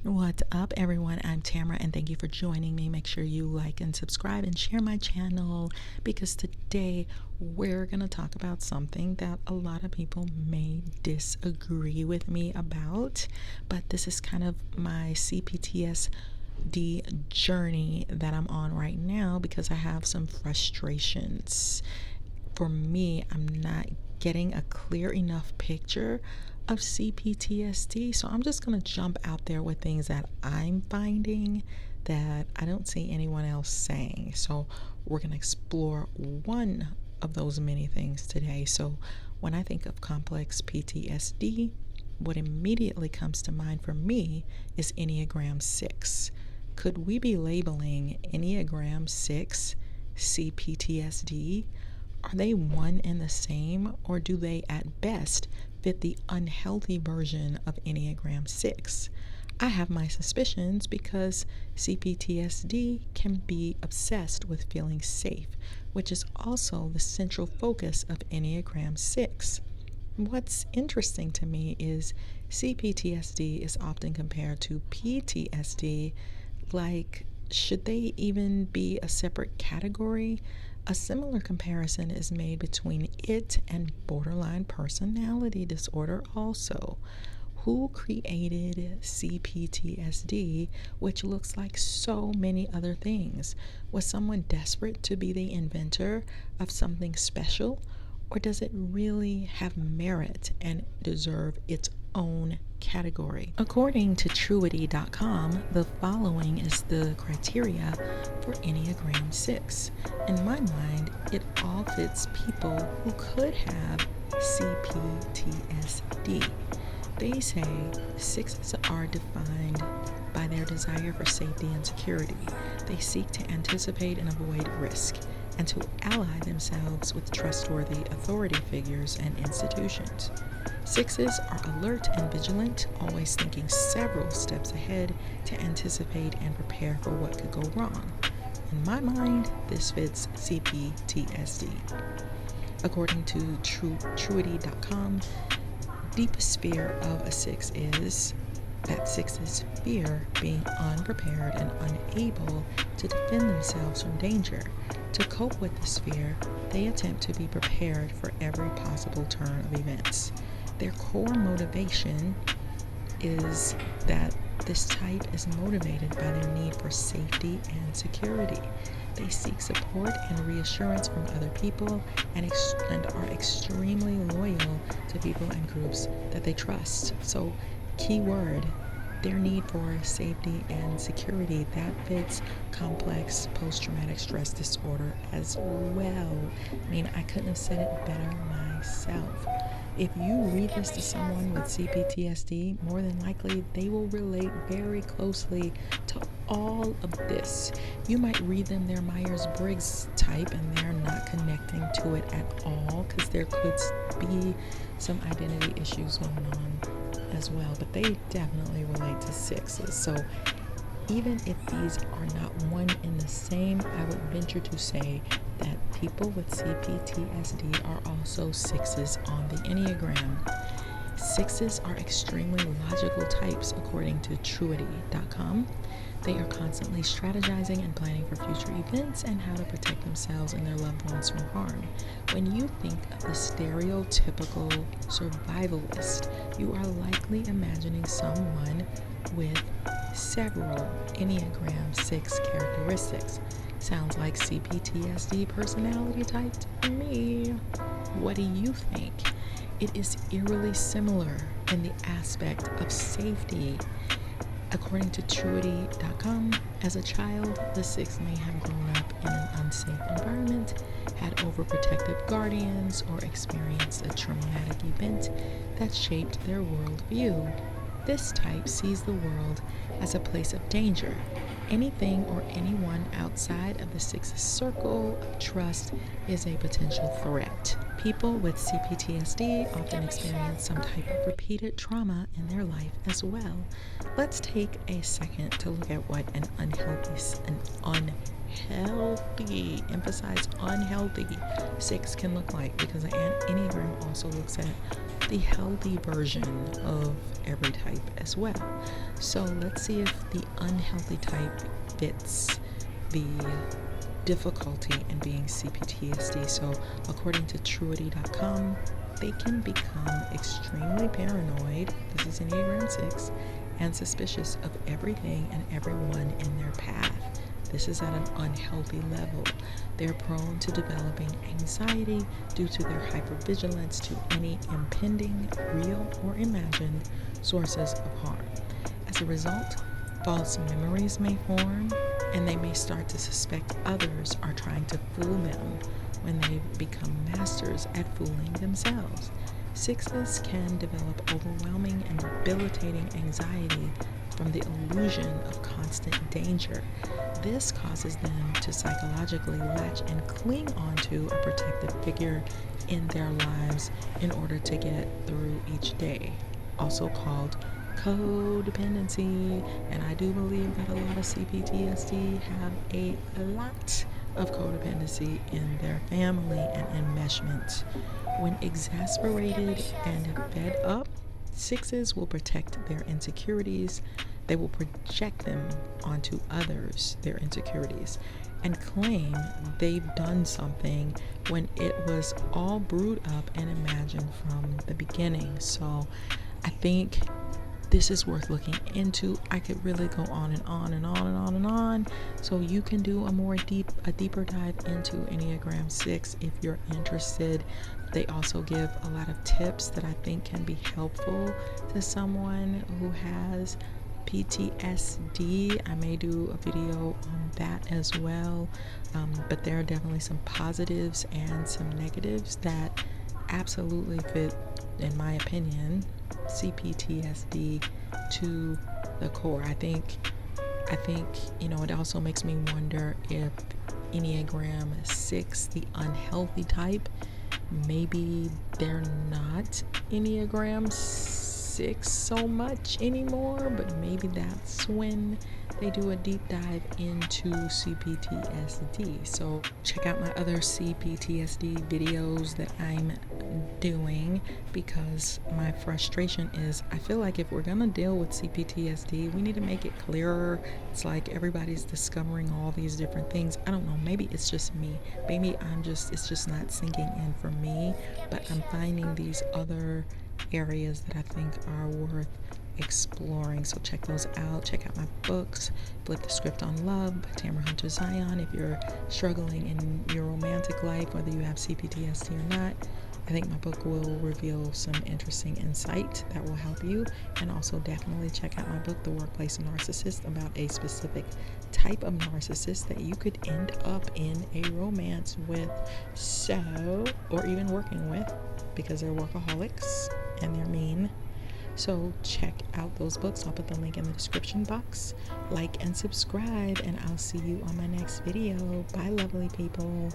What's up, everyone? I'm Tamara, and thank you for joining me. Make sure you like and subscribe and share my channel, because today we're going to talk about something that a lot of people may disagree with me about, but this is kind of my C-PTSD journey that I'm on right now because I have some frustrations. For me, I'm not getting a clear enough picture of C-PTSD, so I'm just going to jump out there with things that I'm finding that I don't see anyone else saying. So we're going to explore one of those many things today. So when I think of complex PTSD, what immediately comes to mind for me is Enneagram 6. Could we be labeling Enneagram 6 C-PTSD? Are they one and the same, or do they at best fit the unhealthy version of Enneagram 6? I have my suspicions because C-PTSD can be obsessed with feeling safe, which is also the central focus of Enneagram 6. What's interesting to me is C-PTSD is often compared to PTSD. Like, should they even be a separate category? A similar comparison is made between it and borderline personality disorder also. Who created C-PTSD, which looks like so many other things? Was someone desperate to be the inventor of something special? Or does it really have merit and deserve its own category? According to Truity.com, the following is the criteria for Enneagram 6. In my mind, it all fits people who could have C-PTSD. They say 6s are defined by their desire for safety and security. They seek to anticipate and avoid risk, and to ally themselves with trustworthy authority figures and institutions. 6s are alert and vigilant, always thinking several steps ahead to anticipate and prepare for what could go wrong. In my mind, this fits C-PTSD. According to Truity.com, deepest fear of a 6 is that 6s fear being unprepared and unable to defend themselves from danger. To cope with this fear, they attempt to be prepared for every possible turn of events. Their core motivation is that this type is motivated by their need for safety and security. They seek support and reassurance from other people and are extremely loyal to people and groups that they trust. So, key word, their need for safety and security, that fits complex post-traumatic stress disorder as well. I mean, I couldn't have said it better myself. If you read this to someone with C-PTSD, more than likely they will relate very closely to all of this. You might read them their Myers-Briggs type and they're not connecting to it at all, because there could be some identity issues going on as well, but they definitely relate to 6s. So even if these are not one and the same, I would venture to say that people with C-PTSD are also 6s on the Enneagram. 6s are extremely logical types, according to Truity.com. They are constantly strategizing and planning for future events and how to protect themselves and their loved ones from harm. When you think of the stereotypical survivalist, you are likely imagining someone with several Enneagram 6 characteristics. Sounds like C-PTSD personality type to me. What do you think? It is eerily similar in the aspect of safety. According to Truity.com, as a child, the 6 may have grown up in an unsafe environment, had overprotective guardians, or experienced a traumatic event that shaped their worldview. This type sees the world as a place of danger. Anything or anyone outside of the 6's circle of trust is a potential threat. People with C-PTSD often experience some type of repeated trauma in their life as well. Let's take a second to look at what an unhealthy, emphasize unhealthy 6 can look like, because the Enneagram also looks at the healthy version of every type as well. So let's see if the unhealthy type fits the difficulty in being C-PTSD. So according to truity.com, they can become extremely paranoid, this is Enneagram 6, and suspicious of everything and everyone in their path. This is at an unhealthy level. They're prone to developing anxiety due to their hypervigilance to any impending, real or imagined sources of harm. As a result, false memories may form, and they may start to suspect others are trying to fool them when they become masters at fooling themselves. Sixes can develop overwhelming and debilitating anxiety from the illusion of constant danger. This causes them to psychologically latch and cling onto a protective figure in their lives in order to get through each day, also called codependency. And I do believe that a lot of C-PTSD have a lot of codependency in their family and enmeshment. When exasperated and fed up, sixes will protect their insecurities. They will project them onto others, their insecurities, and claim they've done something when it was all brewed up and imagined from the beginning. So I think this is worth looking into. I could really go on and on and on and on and on. So you can do a deeper dive into Enneagram 6 if you're interested. They also give a lot of tips that I think can be helpful to someone who has PTSD. I may do a video on that as well. But there are definitely some positives and some negatives that absolutely fit, in my opinion, C-PTSD to the core. I think, it also makes me wonder if Enneagram 6, the unhealthy type, maybe they're not Enneagram 6 so much anymore, but maybe that's when they do a deep dive into C-PTSD. So check out my other C-PTSD videos that I'm doing, because my frustration is I feel like if we're gonna deal with C-PTSD, we need to make it clearer. It's like everybody's discovering all these different things. I don't know, maybe it's just me. Maybe it's just not sinking in for me, but I'm finding these other areas that I think are worth exploring. So check those out. Check out my books, Flip the Script on Love by Tamara Zyon. If you're struggling in your romantic life, whether you have C-PTSD or not, I think my book will reveal some interesting insight that will help you. And also definitely check out my book, The Workplace NaRCISSiST, about a specific type of narcissist that you could end up in a romance with, or even working with, because they're workaholics and they're mean. So check out those books. I'll put the link in the description box. Like and subscribe, and I'll see you on my next video. Bye, lovely people.